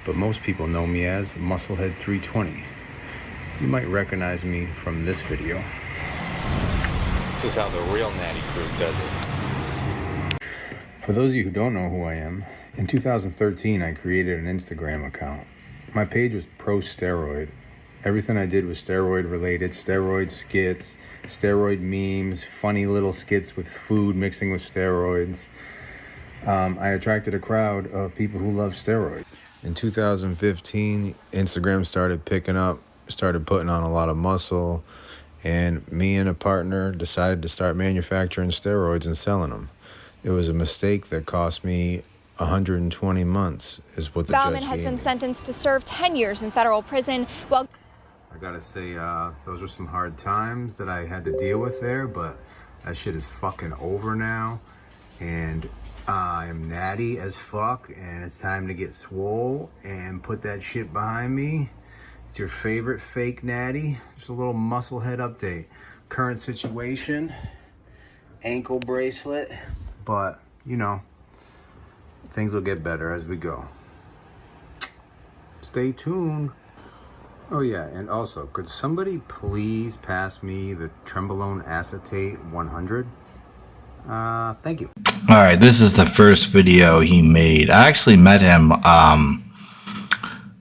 but most people know me as Musclehead 320. You might recognize me from this video. This is how the real Natty Crew does it. For those of you who don't know who I am, in 2013 I created an Instagram account. My page was pro steroid. Everything I did was steroid related, steroid skits, steroid memes, funny little skits with food mixing with steroids. I attracted a crowd of people who love steroids. In 2015, Instagram started picking up, started putting on a lot of muscle, and me and a partner decided to start manufacturing steroids and selling them. It was a mistake that cost me 120 months, is what the judge gave me. Bauman has been sentenced to serve 10 years in federal prison. Well, I gotta say, those were some hard times that I had to deal with there, but that shit is fucking over now. And I am natty as fuck, and it's time to get swole and put that shit behind me. It's your favorite fake natty. Just a little musclehead update. Current situation, ankle bracelet, but you know, things will get better as we go. Stay tuned. Oh yeah, and also, could somebody please pass me the Trenbolone Acetate 100? Thank you. All right, this is the first video he made. I actually met him a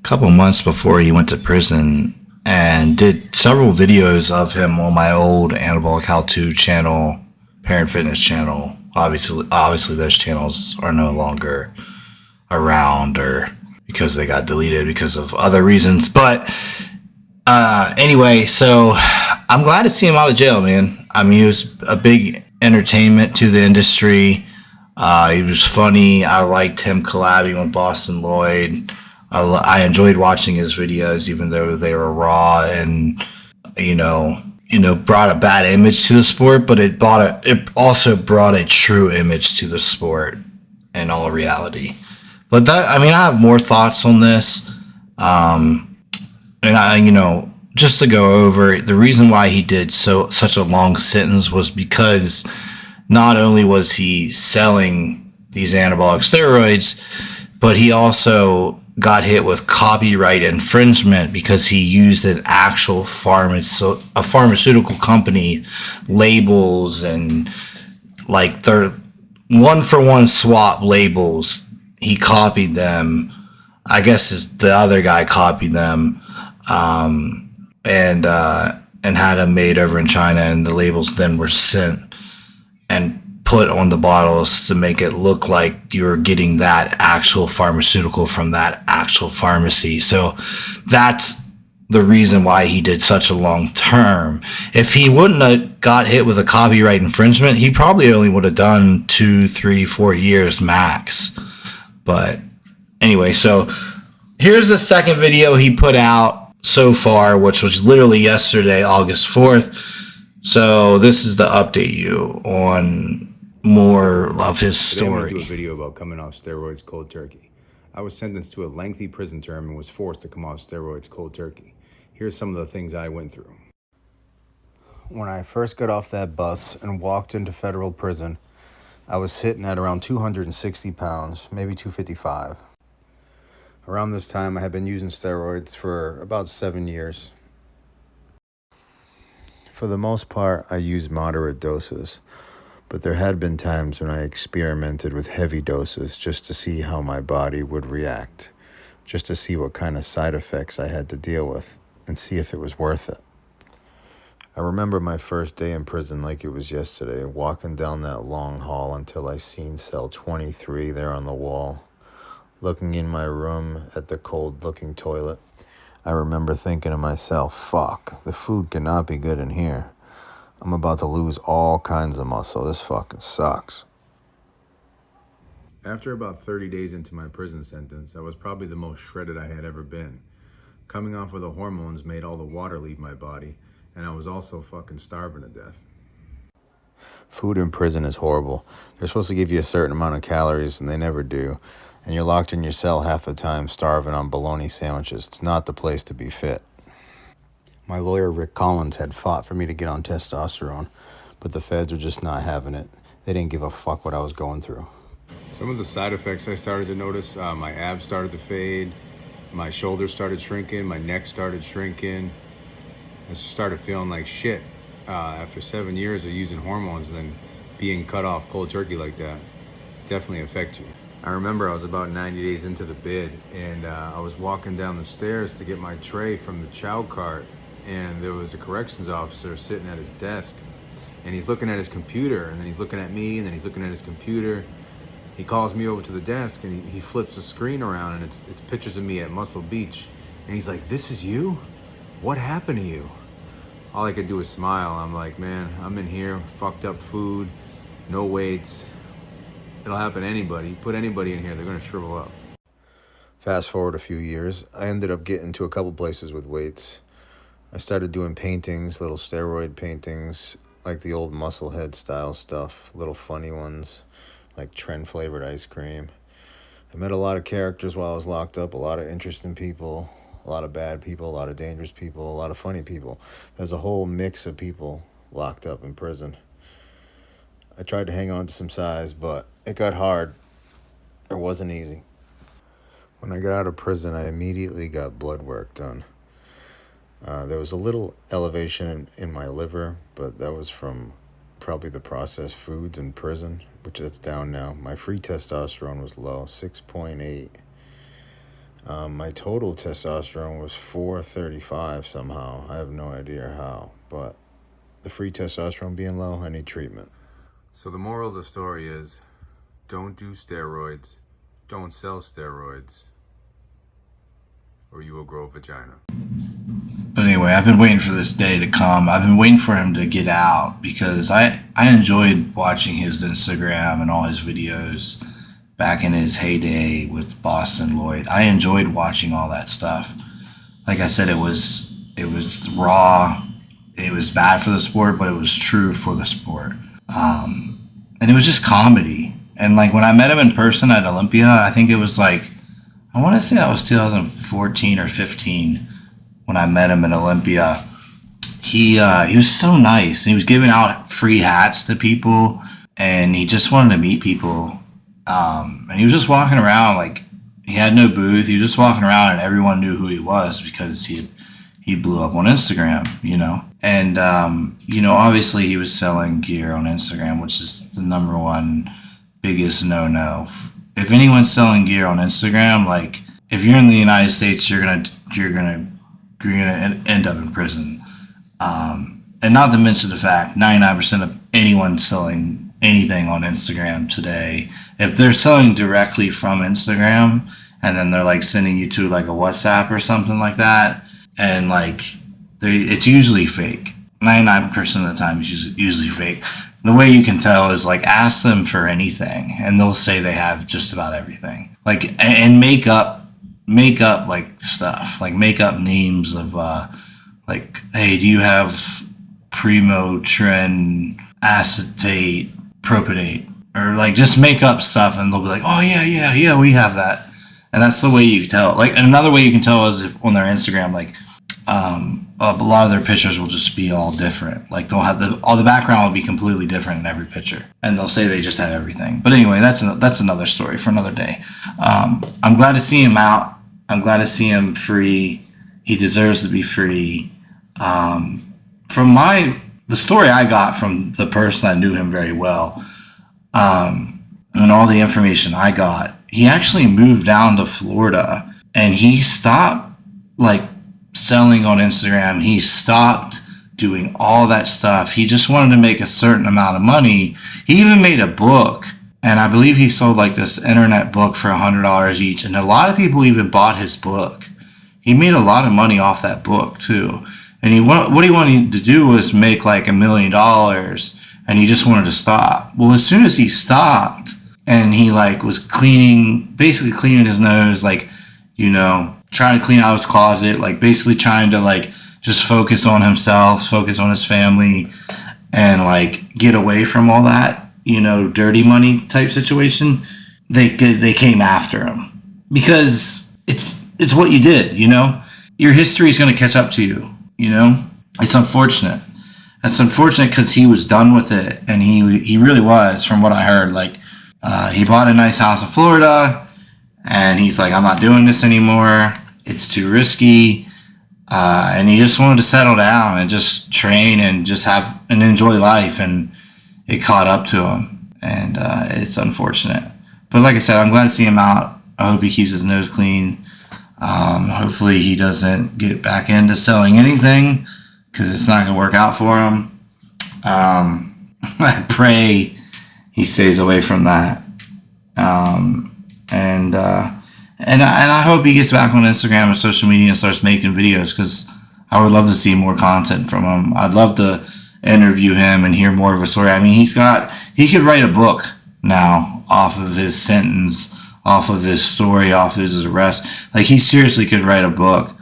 couple months before he went to prison and did several videos of him on my old Anabolic How To channel, Parent Fitness channel. Obviously those channels are no longer around, or because they got deleted because of other reasons. But anyway, so I'm glad to see him out of jail, man. I mean, he was a big entertainment to the industry. He was funny. I liked him collabing with Boston Lloyd. I enjoyed watching his videos, even though they were raw and, you know, brought a bad image to the sport, but it also brought a true image to the sport in all reality. But I have more thoughts on this. And just to go over the reason why he did such a long sentence was because not only was he selling these anabolic steroids, but he also got hit with copyright infringement because he used an actual pharmaceutical company labels and like their one-for-one swap labels. He copied them. I guess the other guy copied them, and had them made over in China, and the labels then were sent and put on the bottles to make it look like you're getting that actual pharmaceutical from that actual pharmacy. So that's the reason why he did such a long term. If he wouldn't have got hit with a copyright infringement, he probably only would have done 2, 3, 4 years max. But anyway, so here's the second video he put out so far, which was literally yesterday, August 4th. So this is to update you on more of his story. Today I'm going to do a video about coming off steroids cold turkey. I was sentenced to a lengthy prison term and was forced to come off steroids cold turkey. Here's some of the things I went through. When I first got off that bus and walked into federal prison, I was sitting at around 260 pounds, maybe 255. Around this time, I had been using steroids for about 7 years. For the most part, I used moderate doses, but there had been times when I experimented with heavy doses just to see how my body would react, just to see what kind of side effects I had to deal with, and see if it was worth it. I remember my first day in prison like it was yesterday, walking down that long hall until I seen cell 23 there on the wall. Looking in my room at the cold-looking toilet, I remember thinking to myself, fuck, the food cannot be good in here. I'm about to lose all kinds of muscle. This fucking sucks. After about 30 days into my prison sentence, I was probably the most shredded I had ever been. Coming off of the hormones made all the water leave my body, and I was also fucking starving to death. Food in prison is horrible. They're supposed to give you a certain amount of calories, and they never do. And you're locked in your cell half the time starving on bologna sandwiches. It's not the place to be fit. My lawyer, Rick Collins, had fought for me to get on testosterone, but the feds were just not having it. They didn't give a fuck what I was going through. Some of the side effects I started to notice, my abs started to fade, My shoulders started shrinking, my neck started shrinking. I started feeling like shit after 7 years of using hormones, and then being cut off cold turkey like that definitely affects you. I remember I was about 90 days into the bid, and I was walking down the stairs to get my tray from the chow cart, and there was a corrections officer sitting at his desk, and he's looking at his computer, and then he's looking at me, and then he's looking at his computer. He calls me over to the desk, and he flips the screen around, and it's pictures of me at Muscle Beach, and he's like, "This is you? What happened to you?" All I could do was smile. I'm like, man, I'm in here, fucked up food, no weights. It'll happen to anybody. Put anybody in here, they're gonna shrivel up. Fast forward a few years, I ended up getting to a couple places with weights. I started doing paintings, little steroid paintings, like the old MUSCLEHEAD style stuff, little funny ones, like trend flavored ice cream. I met a lot of characters while I was locked up, a lot of interesting people, a lot of bad people, a lot of dangerous people, a lot of funny people. There's a whole mix of people locked up in prison. I tried to hang on to some size, but it got hard. It wasn't easy. When I got out of prison, I immediately got blood work done. There was a little elevation in my liver, but that was from probably the processed foods in prison, which it's down now. My free testosterone was low, 6.8. My total testosterone was 435 somehow. I have no idea how, but the free testosterone being low, I need treatment. So the moral of the story is, don't do steroids, don't sell steroids, or you will grow a vagina. But anyway, I've been waiting for this day to come. I've been waiting for him to get out because I enjoyed watching his Instagram and all his videos back in his heyday with Boston Lloyd. I enjoyed watching all that stuff. Like I said, it was raw. It was bad for the sport, but it was true for the sport. And it was just comedy. And like when I met him in person at Olympia, I think it was like, I want to say that was 2014 or 15 when I met him in Olympia. He was so nice. He was giving out free hats to people, and he just wanted to meet people. And he was just walking around like he had no booth. He was just walking around, and everyone knew who he was because he blew up on Instagram, you know. And obviously he was selling gear on Instagram, which is the number one biggest no-no. If anyone's selling gear on Instagram, like if you're in the United States, you're gonna end up in prison. And not to mention the fact 99% of anyone selling anything on Instagram today, if they're selling directly from Instagram and then they're like sending you to like a WhatsApp or something like that, and like it's usually fake. 99% of the time it's usually fake. The way you can tell is like ask them for anything and they'll say they have just about everything. Like and make up like stuff, like make up names of like, hey, do you have primo tren acetate propionate, or like just make up stuff and they'll be like, oh yeah, we have that. And that's the way you tell. Like, and another way you can tell is if on their Instagram, like a lot of their pictures will just be all different. Like they'll have all the background will be completely different in every picture, and they'll say they just have everything. But anyway, that's another story for another day. I'm glad to see him out. I'm glad to see him free. He deserves to be free. From the story I got from the person that knew him very well, and all the information I got, he actually moved down to Florida and he stopped like selling on Instagram. He stopped doing all that stuff. He just wanted to make a certain amount of money. He even made a book, and I believe he sold like this internet book for $100 each, and a lot of people even bought his book. He made a lot of money off that book too. And what he wanted to do was make like $1 million, and he just wanted to stop. Well, as soon as he stopped and he like was basically cleaning his nose, like, trying to clean out his closet, like basically trying to like just focus on himself, focus on his family, and like get away from all that, dirty money type situation, they came after him because it's what you did, your history is going to catch up to you, it's unfortunate. It's unfortunate because he was done with it, and he really was, from what I heard. Like he bought a nice house in Florida, and he's like, I'm not doing this anymore. it's too risky, and he just wanted to settle down and just train and just have and enjoy life, and it caught up to him, and it's unfortunate. But like I said, I'm glad to see him out. I hope he keeps his nose clean. Hopefully he doesn't get back into selling anything, because it's not going to work out for him. I pray he stays away from that. And I hope he gets back on Instagram and social media and starts making videos, because I would love to see more content from him. I'd love to interview him and hear more of a story. I mean, he could write a book now off of his sentence, off of his story, off of his arrest. Like, he seriously could write a book,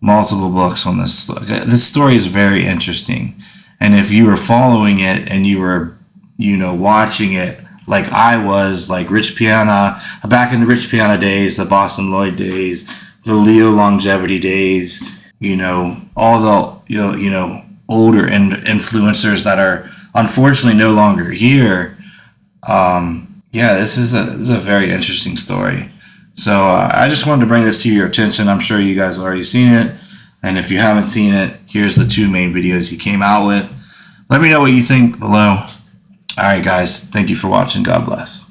multiple books on this. This story is very interesting. And if you were following it and you were, watching it like I was, like Rich Piana, back in the Rich Piana days, the Boston Lloyd days, the Leo Longevity days, all the, older influencers that are unfortunately no longer here. This is a very interesting story. So I just wanted to bring this to your attention. I'm sure you guys have already seen it. And if you haven't seen it, here's the 2 main videos he came out with. Let me know what you think below. All right, guys. Thank you for watching. God bless.